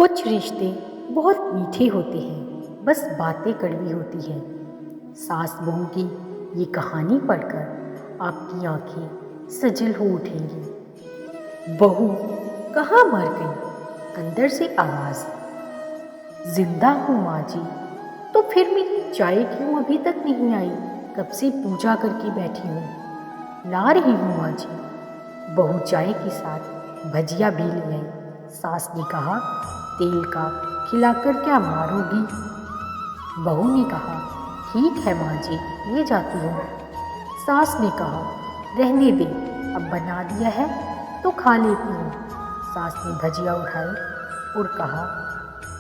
कुछ रिश्ते बहुत मीठे होते हैं, बस बातें कड़वी होती हैं। सास बहू की ये कहानी पढ़कर आपकी आंखें सजल हो उठेंगी। बहू कहाँ मर गई? अंदर से आवाज़, जिंदा हूँ माँ जी। तो फिर मेरी चाय क्यों अभी तक नहीं आई? कब से पूजा करके बैठी हूँ, ला रही हूँ माँ जी। बहू चाय के साथ भजिया भी ले आई। सास ने कहा, तेल का खिलाकर क्या मारोगी? बहू ने कहा, ठीक है माँ जी, ले जाती हूँ। सास ने कहा, रहने दे, अब बना दिया है तो खा लेती हूँ। सास ने भजिया उठाई और कहा,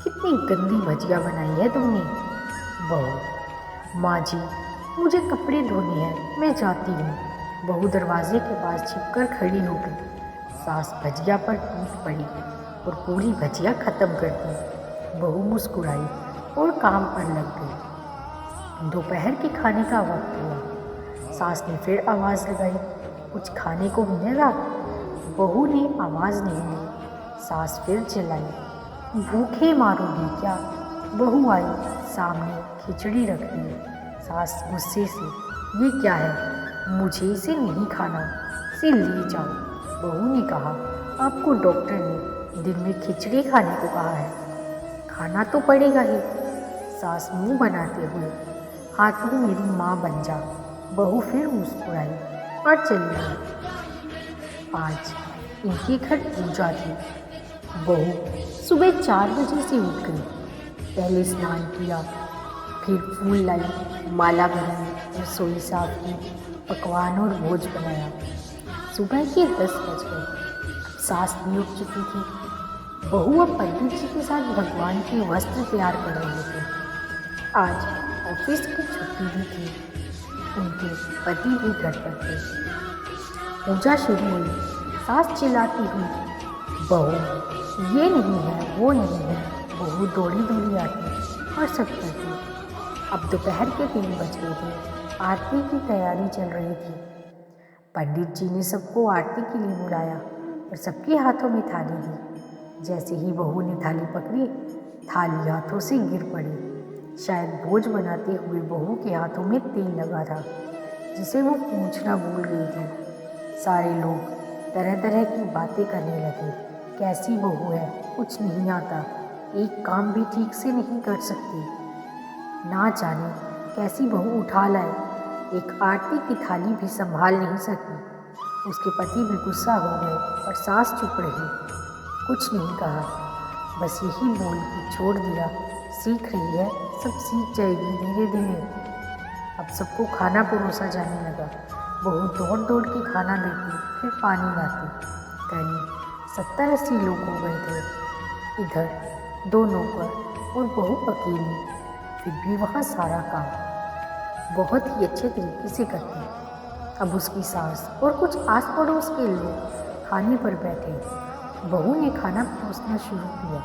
कितनी गंदी भजिया बनाई है तुमने। बहू, माँ जी मुझे कपड़े धोने हैं, मैं जाती हूँ। बहू दरवाजे के पास छिपकर खड़ी हो गई। सास भजिया पर टूट पड़ी और पूरी भजिया खत्म कर दी। बहू मुस्कुराई और काम पर लग गई। दोपहर के खाने का वक्त हुआ। सास ने फिर आवाज़ लगाई, कुछ खाने को मिलेगा? बहू ने आवाज़ नहीं दी। सास फिर चिल्लाई, भूखे मारोगी क्या? बहू आई, सामने खिचड़ी रख दी। सास गुस्से से, ये क्या है? मुझे इसे नहीं खाना, इसे ले जाओ। बहू ने कहा, आपको डॉक्टर ने दिन में खिचड़ी खाने को कहा है, खाना तो पड़ेगा ही। सास मुंह बनाते हुए, हाँ तू मेरी माँ बन जा। बहू फिर मुस्कुराई और चली गई। आज इनके घर पूजा थी। बहू सुबह 4 बजे से उठ गई। पहले स्नान किया, फिर फूल लाई, माला बनाई, रसोई साफ की, पकवान और भोज बनाया। सुबह के 10 बज गए। सास भी उठ चुकी थी। बहू अब पंडित जी के साथ भगवान के वस्त्र तैयार कर रहे थे। आज ऑफिस की छुट्टी भी थी। उनके पति भी घर पर थे। पूजा शुरू हुई। सास चिल्लाती हुई, बहू ये नहीं है, वो नहीं है। बहू दौड़ी दौड़ी आती और सब कहती। अब दोपहर के 3 बज गए थे। आरती की तैयारी चल रही थी। पंडित जी ने सबको आरती के लिए बुलाया और सबके हाथों में थाली दी। जैसे ही बहू ने थाली पकड़ी, थाली हाथों से गिर पड़ी। शायद भोज बनाते हुए बहू के हाथों में तेल लगा था, जिसे वो पूछना भूल गई थी। सारे लोग तरह तरह की बातें करने लगे। कैसी बहू है, कुछ नहीं आता, एक काम भी ठीक से नहीं कर सकती, ना जाने कैसी बहू उठा लाए, एक आरती की थाली भी संभाल नहीं सकी। उसके पति भी गुस्सा हो गए और सास चुप रही, कुछ नहीं कहा, बस यही बोल के छोड़ दिया, सीख रही है, सब सीख जाएगी धीरे धीरे। अब सबको खाना परोसा जाने लगा। बहू दौड़ दौड़ के खाना देती, फिर पानी लाती। करीब 70-80 लोग हो गए थे। इधर 2 नौकर और बहू अकेली, फिर भी वहाँ सारा काम बहुत ही अच्छे तरीके से करती। अब उसकी सास और कुछ आस पड़ोस के लोग खाने पर बैठे। बहू ने खाना परोसना शुरू किया।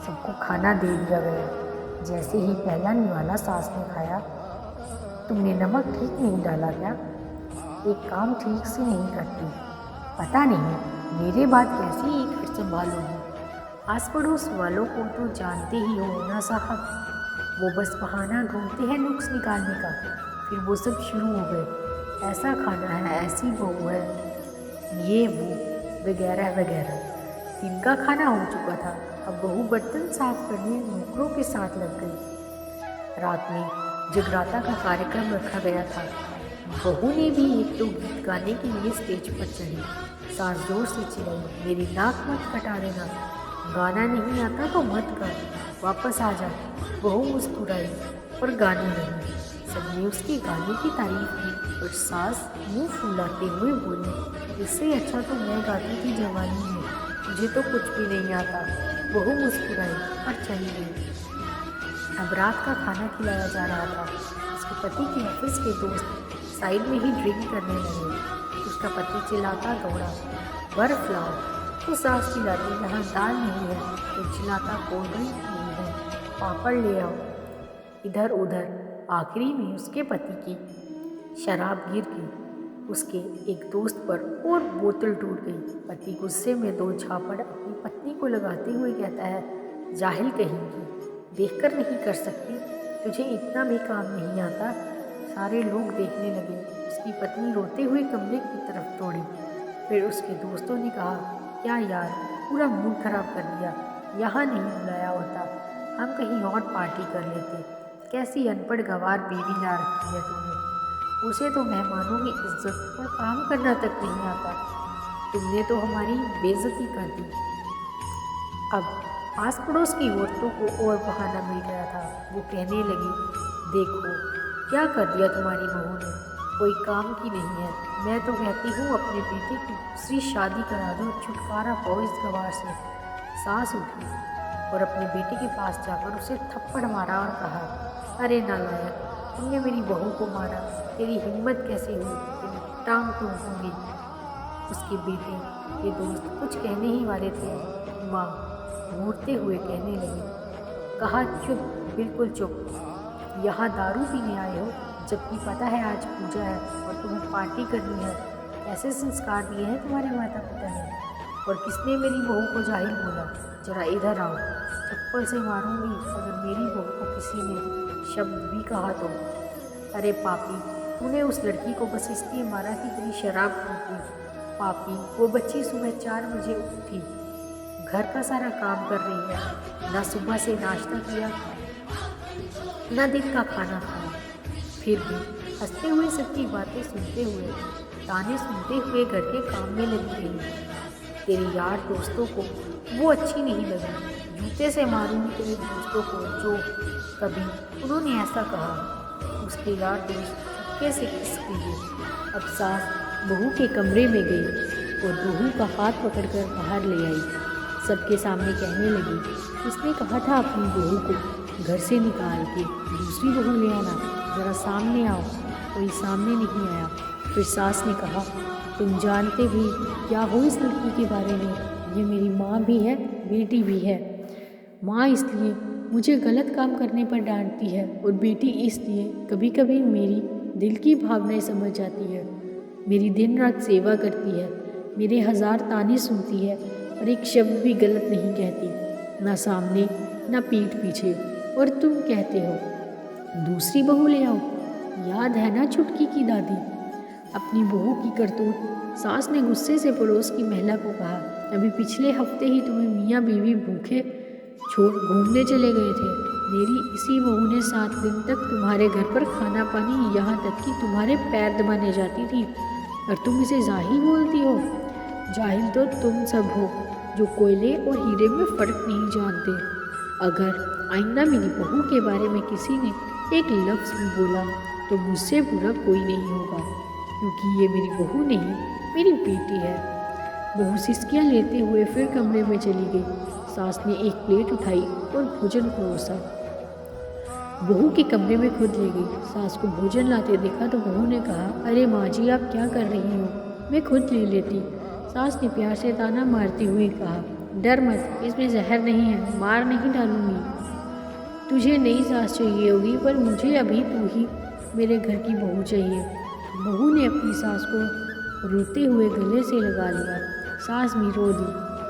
सबको खाना दे दिया गया। जैसे ही पहला निवाला सास ने खाया, तुमने नमक ठीक नहीं डाला क्या? एक काम ठीक से नहीं करती, पता नहीं मेरे बाद कैसे ही घर संभालोगी। आस पड़ोस वालों को तो जानते ही हो ना साहब, वो बस बहाना ढूंढते हैं नुक्स निकालने का। फिर वो सब शुरू हो गए, ऐसा खाना है, ऐसी बहू है, ये वो वगैरह वगैरह। दिन का खाना हो चुका था। अब बहू बर्तन साफ करने नौकरों के साथ लग गई। रात में जगराता का कार्यक्रम रखा गया था। बहू ने भी 1-2 गीत गाने के लिए स्टेज पर चढ़ी। सास जोर से चिल्लाई, मेरी नाक मत कटा देना, गाना नहीं आता तो मत गा, वापस आ जा। बहू मुस्कुराई और गाने लगी। सबने उसके गाने की तारीफ की और सास मुंह फुलाते हुए बोली, इससे अच्छा तो मैं गाती थी जवानी में, मुझे तो कुछ भी नहीं आता। बहू मुस्कुराई और चली गई। अब रात का खाना खिलाया जा रहा था। उसके पति के ऑफिस के दोस्त साइड में ही ड्रिंक करने लगे। उसका पति चिल्लाता दौड़ा, बर्फ लाओ। तो सास चिल्लाती, यहाँ दाल नहीं है। तो चिल्लाता, कोल्ड ड्रिंक नहीं है, पापड़ ले आओ। इधर उधर आखिरी में उसके पति की शराब गिर गई। उसके एक दोस्त पर और बोतल टूट गई। पति गुस्से में 2 झापड़ अपनी पत्नी को लगाते हुए कहता है, जाहिल कहेंगी, देखकर नहीं कर सकती, तुझे इतना भी काम नहीं आता। सारे लोग देखने लगे। उसकी पत्नी रोते हुए कमरे की तरफ दौड़ी। फिर उसके दोस्तों ने कहा, क्या यार, पूरा मूड खराब कर दिया, यहाँ नहीं बुलाया होता, हम कहीं और पार्टी कर लेते। कैसी अनपढ़ गंवार बीवी ला रखी है तूने, उसे तो मेहमानों की इज्जत और काम करना तक नहीं आता। तुमने तो हमारी बेइज्जती कर दी। अब आस पड़ोस की औरतों को और बहाना मिल गया था। वो कहने लगी, देखो क्या कर दिया तुम्हारी बहू ने, कोई काम की नहीं है। मैं तो कहती हूँ अपने बेटे की दूसरी शादी करा दो, छुटकारा पाओ इस गवार से। सास उठी और अपने बेटे के पास जाकर उसे थप्पड़ मारा और कहा, अरे नालायक, तुमने मेरी बहू को मारा, तेरी हिम्मत कैसे हुई, तेरी टांग तोड़ूंगी। उसके बेटे के दोस्त कुछ कहने ही वाले थे, माँ घूरते हुए कहने लगी, कहा चुप, बिल्कुल चुप। यहाँ दारू पीने आए हो, जबकि पता है आज पूजा है और तुम्हें पार्टी करनी है। ऐसे संस्कार दिए हैं तुम्हारे माता पिता ने। और किसने मेरी बहू को जाहिल बोला? जरा इधर आओ, चप्पल से मारूंगी अगर मेरी बहू को किसी ने शब्द भी कहा तो। अरे पापी, तूने उस लड़की को बस इसलिए मारा कि तेरी शराब पीती। पापी, वो बच्ची सुबह 4 बजे उठी, घर का सारा काम कर रही है, ना सुबह से नाश्ता किया, ना दिन का खाना खाया, फिर भी हंसते हुए सबकी बातें सुनते हुए, ताने सुनते हुए घर के काम में लगी रही। तेरे यार दोस्तों को वो अच्छी नहीं लगी। जूते से मारूंगी तेरे दोस्तों को जो कभी उन्होंने ऐसा कहा। उसके यार दोस्त चुपके से किस लिए। अब सास बहू के कमरे में गई और बहू का हाथ पकड़कर बाहर ले आई। सबके सामने कहने लगी, उसने कहा था अपनी बहू को घर से निकाल के दूसरी बहू ले आना, ज़रा सामने आओ। कोई सामने नहीं आया। फिर सास ने कहा, तुम जानते भी क्या हो इस लड़की के बारे में? ये मेरी माँ भी है, बेटी भी है। माँ इसलिए मुझे गलत काम करने पर डांटती है और बेटी इसलिए कभी कभी मेरी दिल की भावनाएं समझ जाती है। मेरी दिन रात सेवा करती है, मेरे 1000 ताने सुनती है और एक शब्द भी गलत नहीं कहती, ना सामने ना पीठ पीछे। और तुम कहते हो दूसरी बहू ले आओ। याद है ना चुटकी की दादी? अपनी बहू की करतूत सास ने गुस्से से पड़ोस की महिला को कहा, अभी पिछले हफ्ते ही तुम्हें मियाँ बीवी भूखे छोड़ घूमने चले गए थे। मेरी इसी बहू ने 7 दिन तक तुम्हारे घर पर खाना पानी, यहाँ तक कि तुम्हारे पैर दबाने जाती थी, और तुम इसे जाहिल बोलती हो। जाहिल तो तुम सब हो जो कोयले और हीरे में फ़र्क नहीं जानते। अगर आइंदा मेरी बहू के बारे में किसी ने एक लफ्ज़ भी बोला तो मुझसे बुरा कोई नहीं होगा, क्योंकि ये मेरी बहू नहीं, मेरी बेटी है। बहू सिसकियाँ लेते हुए फिर कमरे में चली गई। सास ने एक प्लेट उठाई और भोजन परोसा, बहू के कमरे में खुद ले गई। सास को भोजन लाते देखा तो बहू ने कहा, अरे माँ जी, आप क्या कर रही हो, मैं खुद ले लेती। सास ने प्यार से ताना मारते हुए कहा, डर मत, इसमें जहर नहीं है, मार नहीं डालूंगी। तुझे नई सास चाहिए होगी, पर मुझे अभी तू ही मेरे घर की बहू चाहिए। बहू ने अपनी सास को रोते हुए गले से लगा लिया। सास भी रो दी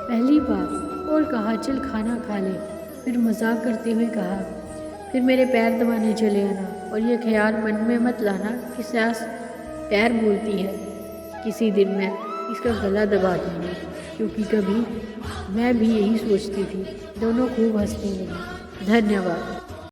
पहली बार और कहा, चल खाना खा ले। फिर मजाक करते हुए कहा, फिर मेरे पैर दबाने चले आना, और ये ख्याल मन में मत लाना कि सास पैर बोलती है। किसी दिन मैं इसका गला दबा दूँगी, क्योंकि कभी मैं भी यही सोचती थी। दोनों खूब हंसने लगी। धन्यवाद।